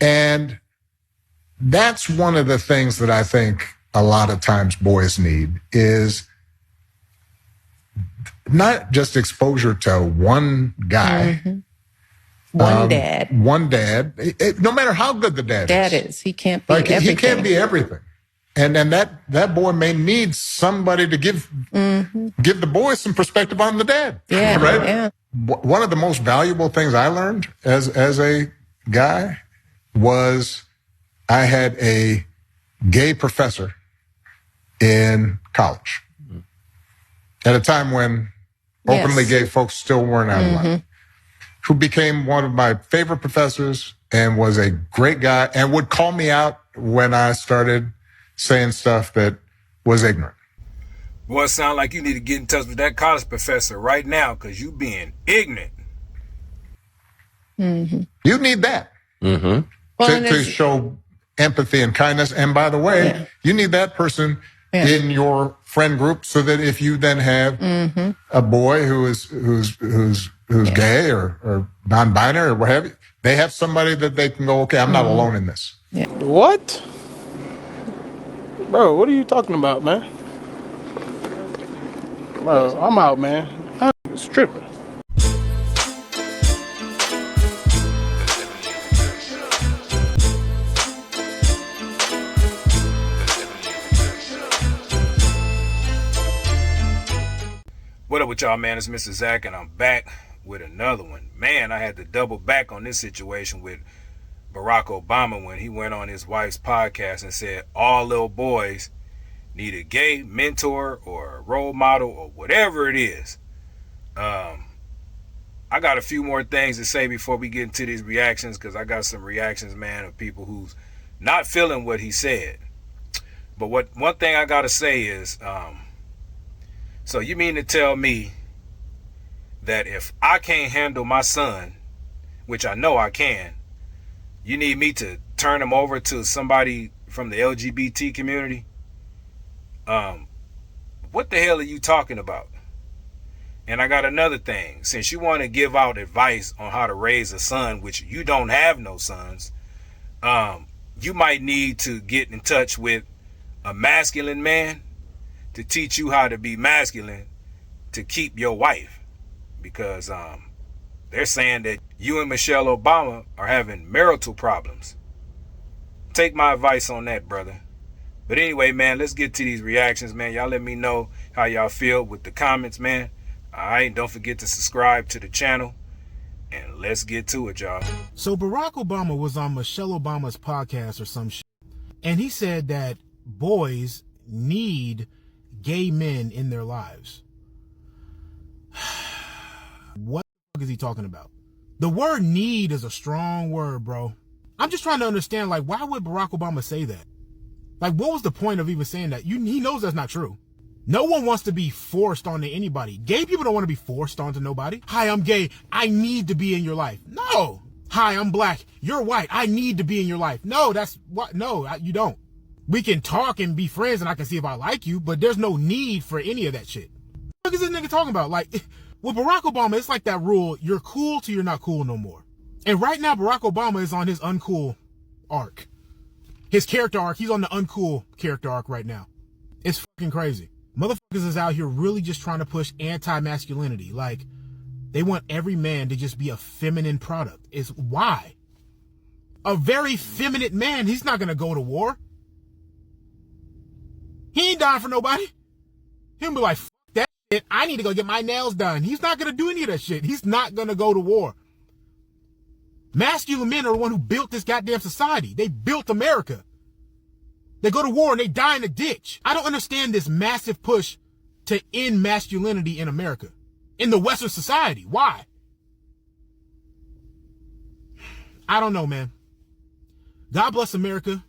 And that's one of the things that I think a lot of times boys need is not just exposure to one guy. One dad. One dad. No matter how good the dad is. He can't be everything. He can't be everything. And that boy may need somebody to give the boy some perspective on the dad. Yeah, right? Yeah. One of the most valuable things I learned as a guy was I had a gay professor in college at a time when openly gay folks still weren't out of line, who became one of my favorite professors and was a great guy and would call me out when I started saying stuff that was ignorant. Boy, it sound like you need to get in touch with that college professor right now because you being ignorant. You need that Well, to show empathy and kindness. And by the way, you need that person in your friend group so that if you then have a boy who's gay or non-binary or what have you, they have somebody that they can go, okay, I'm not alone in this. Yeah. What? Bro, what are you talking about, man? Bro, I'm out, man. It's tripping. What up with y'all, man? It's Mr. Zach, and I'm back with another one. Man, I had to double back on this situation with Barack Obama when he went on his wife's podcast and said all little boys need a gay mentor or a role model or whatever it is. I got a few more things to say before we get into these reactions, because I got some reactions, man, of people who's not feeling what he said. But one thing I got to say is, so you mean to tell me that if I can't handle my son, which I know I can, you need me to turn him over to somebody from the LGBT community? What the hell are you talking about? And I got another thing. Since you want to give out advice on how to raise a son, which you don't have no sons, you might need to get in touch with a masculine man to teach you how to be masculine to keep your wife. Because they're saying that you and Michelle Obama are having marital problems. Take my advice on that, brother. But anyway, man, let's get to these reactions, man. Y'all let me know how y'all feel with the comments, man. All right, don't forget to subscribe to the channel. And let's get to it, y'all. So Barack Obama was on Michelle Obama's podcast or some shit. And he said that boys need gay men in their lives. What the fuck is he talking about? The word need is a strong word, bro. I'm just trying to understand, like, why would Barack Obama say that? Like, what was the point of even saying that? He knows that's not true. No one wants to be forced onto anybody. Gay people don't want to be forced onto nobody. Hi, I'm gay. I need to be in your life. No. Hi, I'm black. You're white. I need to be in your life. No, that's what? No, you don't. We can talk and be friends and I can see if I like you, but there's no need for any of that shit. What is this nigga talking about? Like, with Barack Obama, it's like that rule, you're cool till you're not cool no more. And right now, Barack Obama is on his uncool arc. His character arc, he's on the uncool character arc right now. It's fucking crazy. Motherfuckers is out here really just trying to push anti-masculinity. Like, they want every man to just be a feminine product. It's why? A very feminine man, he's not going to go to war. He ain't dying for nobody. He'll be like, fuck that shit. I need to go get my nails done. He's not going to do any of that shit. He's not going to go to war. Masculine men are the one who built this goddamn society. They built America. They go to war and they die in a ditch. I don't understand this massive push to end masculinity in America. In the Western society. Why? I don't know, man. God bless America.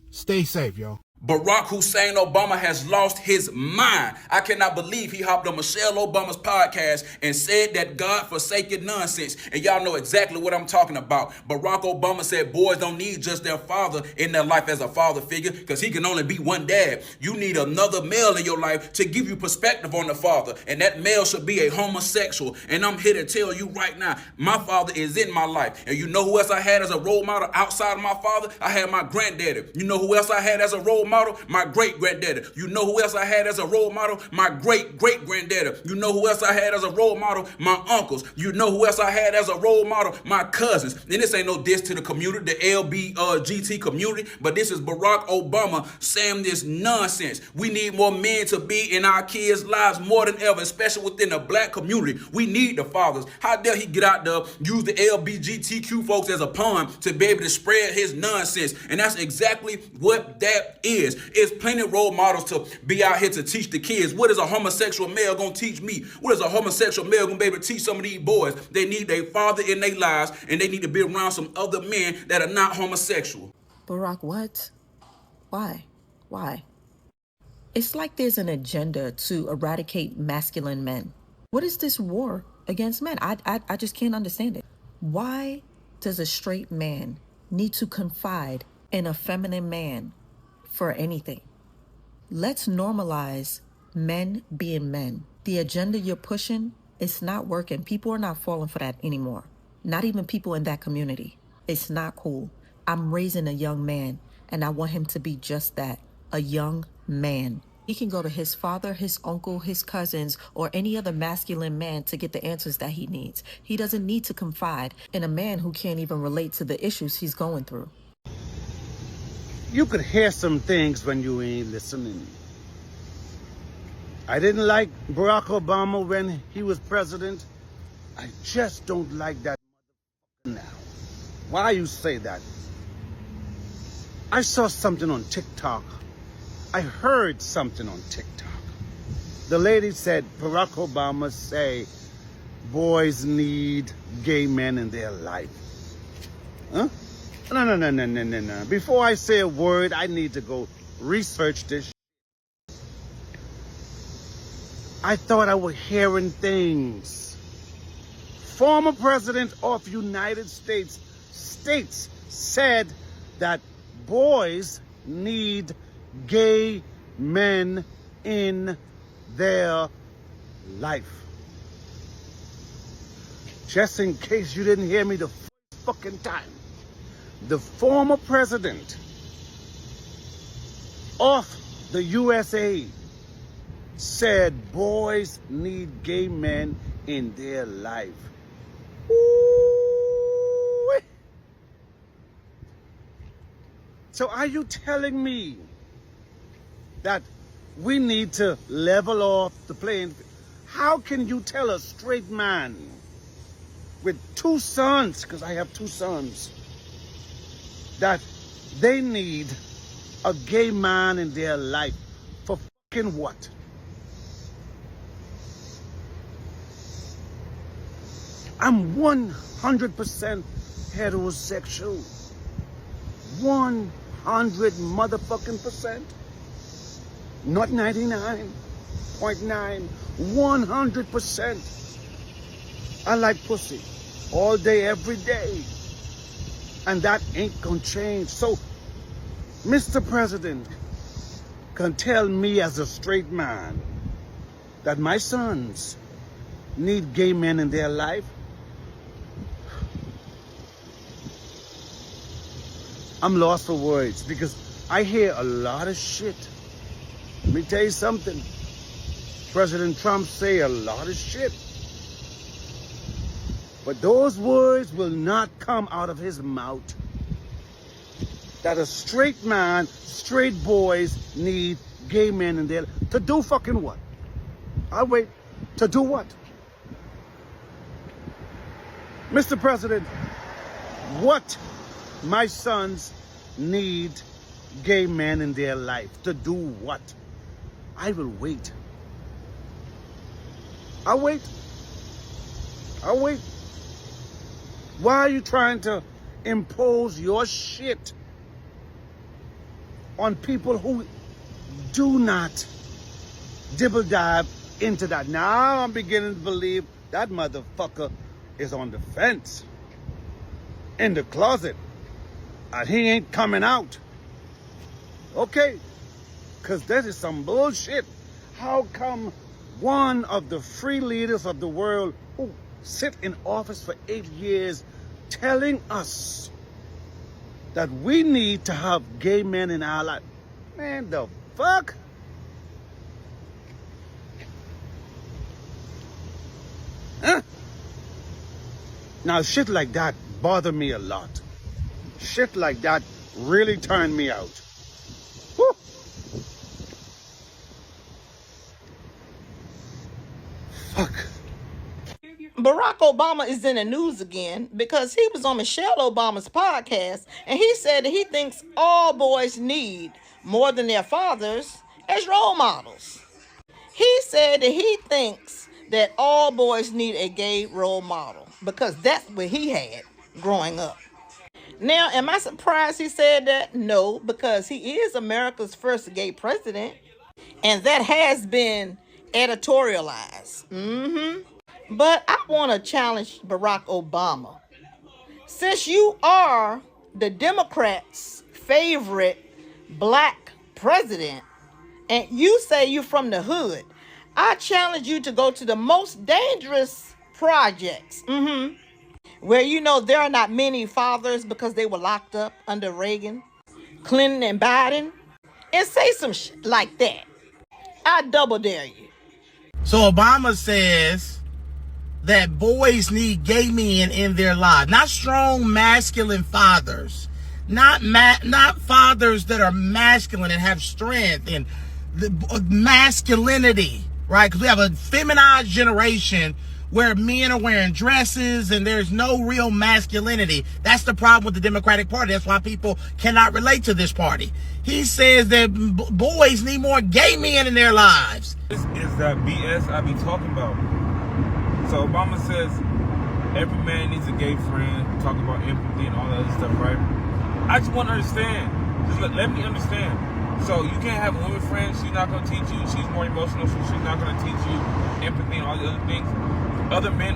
Stay safe, y'all. Barack Hussein Obama has lost his mind. I cannot believe he hopped on Michelle Obama's podcast and said that God-forsaken nonsense. And y'all know exactly what I'm talking about. Barack Obama said boys don't need just their father in their life as a father figure because he can only be one dad. You need another male in your life to give you perspective on the father. And that male should be a homosexual. And I'm here to tell you right now, my father is in my life. And you know who else I had as a role model outside of my father? I had my granddaddy. You know who else I had as a role model? My great-granddaddy. You know who else I had as a role model? My great-great-granddaddy. You know who else I had as a role model? My uncles. You know who else I had as a role model? My cousins. And this ain't no diss to the community, the LBGT community, but this is Barack Obama saying this nonsense. We need more men to be in our kids' lives more than ever, especially within the black community. We need the fathers. How dare he get out there, use the LBGTQ folks as a pawn to be able to spread his nonsense? And that's exactly what that is. It's plenty of role models to be out here to teach the kids. What is a homosexual male gonna teach me? What is a homosexual male gonna be able to teach some of these boys? They need their father in their lives, and they need to be around some other men that are not homosexual. Barack, what? Why? Why? It's like there's an agenda to eradicate masculine men. What is this war against men? I just can't understand it. Why does a straight man need to confide in a feminine man for anything? Let's normalize men being men. The agenda you're pushing, it's not working. People are not falling for that anymore. Not even people in that community. It's not cool. I'm raising a young man, and I want him to be just that, a young man. He can go to his father, his uncle, his cousins, or any other masculine man to get the answers that he needs. He doesn't need to confide in a man who can't even relate to the issues he's going through. You could hear some things when you ain't listening. I didn't like Barack Obama when he was president. I just don't like that now. Why you say that? I saw something on TikTok. I heard something on TikTok. The lady said Barack Obama say boys need gay men in their life. Huh? No. Before I say a word, I need to go research this. I thought I was hearing things. Former president of United States said that boys need gay men in their life. Just in case you didn't hear me the fucking time. The former president of the USA said boys need gay men in their life. Ooh. So are you telling me that we need to level off the playing field? How can you tell a straight man with two sons, because I have two sons, that they need a gay man in their life for fucking what? I'm 100% heterosexual. 100 motherfucking percent. Not 99.9. 100%. I like pussy all day, every day. And that ain't gonna change. So, Mr. President can tell me as a straight man that my sons need gay men in their life. I'm lost for words because I hear a lot of shit. Let me tell you something. President Trump say a lot of shit. But those words will not come out of his mouth. That a straight man, straight boys need gay men in their life. To do fucking what? I'll wait. To do what? Mr. President, what my sons need gay men in their life. To do what? I will wait. I'll wait. I'll wait. Why are you trying to impose your shit on people who do not dibble dive into that. Now I'm beginning to believe that motherfucker is on the fence, in the closet, and he ain't coming out. Okay, because that is some bullshit. How come one of the free leaders of the world who sit in office for 8 years telling us that we need to have gay men in our life? Man, the fuck? Huh? Now, shit like that bother me a lot. Shit like that really turned me out. Woo. Fuck. Barack Obama is in the news again because he was on Michelle Obama's podcast and he said that he thinks all boys need, more than their fathers, as role models. He said that he thinks that all boys need a gay role model because that's what he had growing up. Now, am I surprised he said that? No, because he is America's first gay president, and that has been editorialized. But I want to challenge Barack Obama. Since you are the Democrats' favorite black president, and you say you're from the hood, I challenge you to go to the most dangerous projects, where you know there are not many fathers because they were locked up under Reagan, Clinton, and Biden, and say some shit like that. I double dare you. So Obama says that boys need gay men in their lives, not strong masculine fathers, not fathers that are masculine and have strength and masculinity, right? Because we have a feminized generation where men are wearing dresses and there's no real masculinity. That's the problem with the Democratic Party. That's why people cannot relate to this party. He says that boys need more gay men in their lives. This is that BS I be talking about. So Obama says every man needs a gay friend, talk about empathy and all that other stuff, right? I just want to understand. Just let me understand. So you can't have a woman friend, she's not going to teach you, she's more emotional, so she's not going to teach you empathy and all the other things. Other men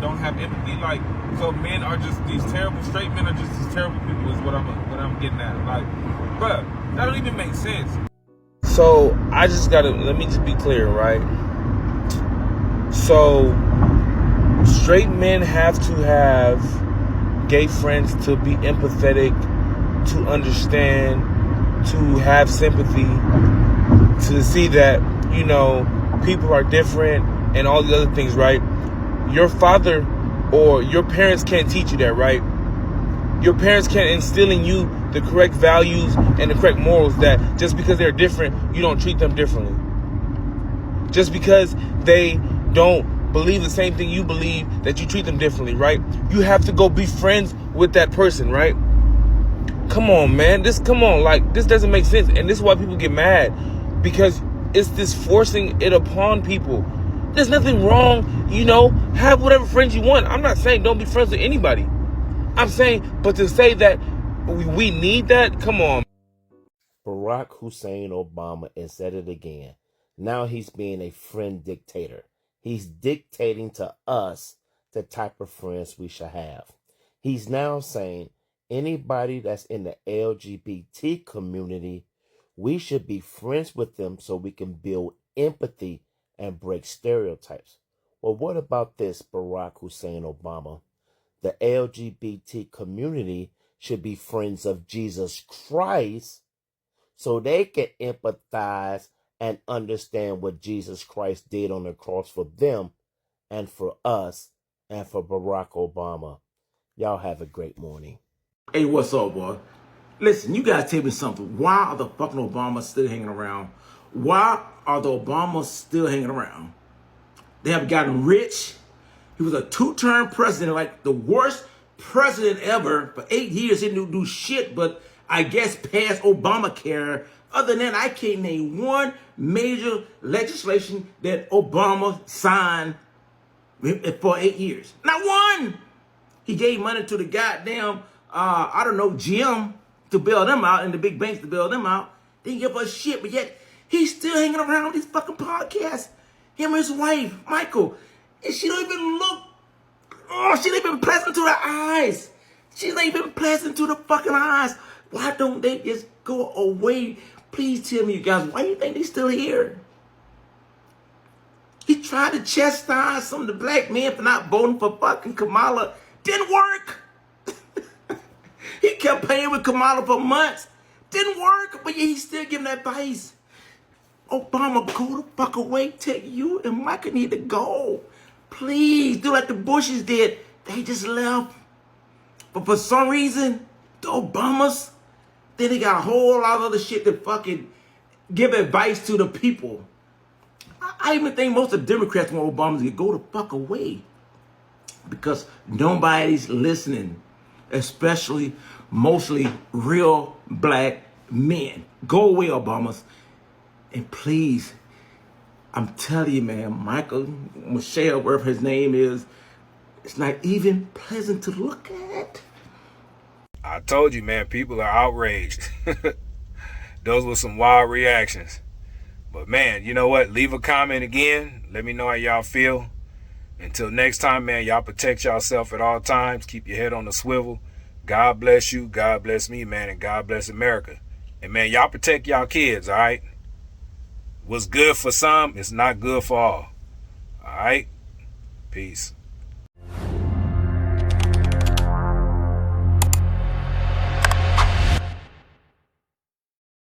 don't have empathy, like, so men are just these terrible, straight men are just these terrible people is what I'm getting at. Like, bruh, that don't even make sense. So I just gotta, let me just be clear, right? So straight men have to have gay friends to be empathetic, to understand, to have sympathy, to see that, you know, people are different and all the other things, right? Your father or your parents can't teach you that, right? Your parents can't instill in you the correct values and the correct morals that just because they're different, you don't treat them differently. Just because they don't believe the same thing you believe, that you treat them differently, right? You have to go be friends with that person, right? Come on, man. This doesn't make sense. And this is why people get mad, because it's this forcing it upon people. There's nothing wrong, you know, have whatever friends you want. I'm not saying don't be friends with anybody. I'm saying, but to say that we need that, come on. Barack Hussein Obama has said it again. Now he's being a friend dictator. He's dictating to us the type of friends we should have. He's now saying anybody that's in the LGBT community, we should be friends with them so we can build empathy and break stereotypes. Well, what about this, Barack Hussein Obama? The LGBT community should be friends of Jesus Christ so they can empathize and understand what Jesus Christ did on the cross for them and for us and for Barack Obama. Y'all have a great morning. Hey, what's up, boy? Listen, you gotta tell me something. Why are the fucking Obamas still hanging around? Why are the Obamas still hanging around? They have gotten rich. He was a two-term president, like the worst president ever. For 8 years, he didn't do shit, but I guess past Obamacare. Other than that, I can't name one major legislation that Obama signed for 8 years. Not one. He gave money to the goddamn, I don't know, gym to bail them out and the big banks to bail them out. They didn't give a shit, but yet he's still hanging around with these fucking podcasts. Him and his wife, Michael. And she don't even look, she ain't even pleasant to the eyes. She's not even pleasant to the fucking eyes. Why don't they just go away? Please tell me, you guys, why do you think they still here? He tried to chastise some of the black men for not voting for fucking Kamala. Didn't work. He kept playing with Kamala for months. Didn't work, but yeah, he's still giving advice. Obama, go the fuck away. Take you and Michael need to go. Please, do like the Bushes did. They just left. But for some reason, the Obamas, then they got a whole lot of other shit to fucking give advice to the people. I even think most of the Democrats want Obama to go the fuck away. Because nobody's listening. Especially, mostly real black men. Go away, Obamas. And please, I'm telling you, man, Michelle, whatever his name is, it's not even pleasant to look at. I told you, man, people are outraged. Those were some wild reactions. But man, you know what? Leave a comment again. Let me know how y'all feel. Until next time, man, y'all protect yourself at all times. Keep your head on the swivel. God bless you. God bless me, man. And God bless America. And man, y'all protect y'all kids, all right? What's good for some is not good for all. All right? Peace.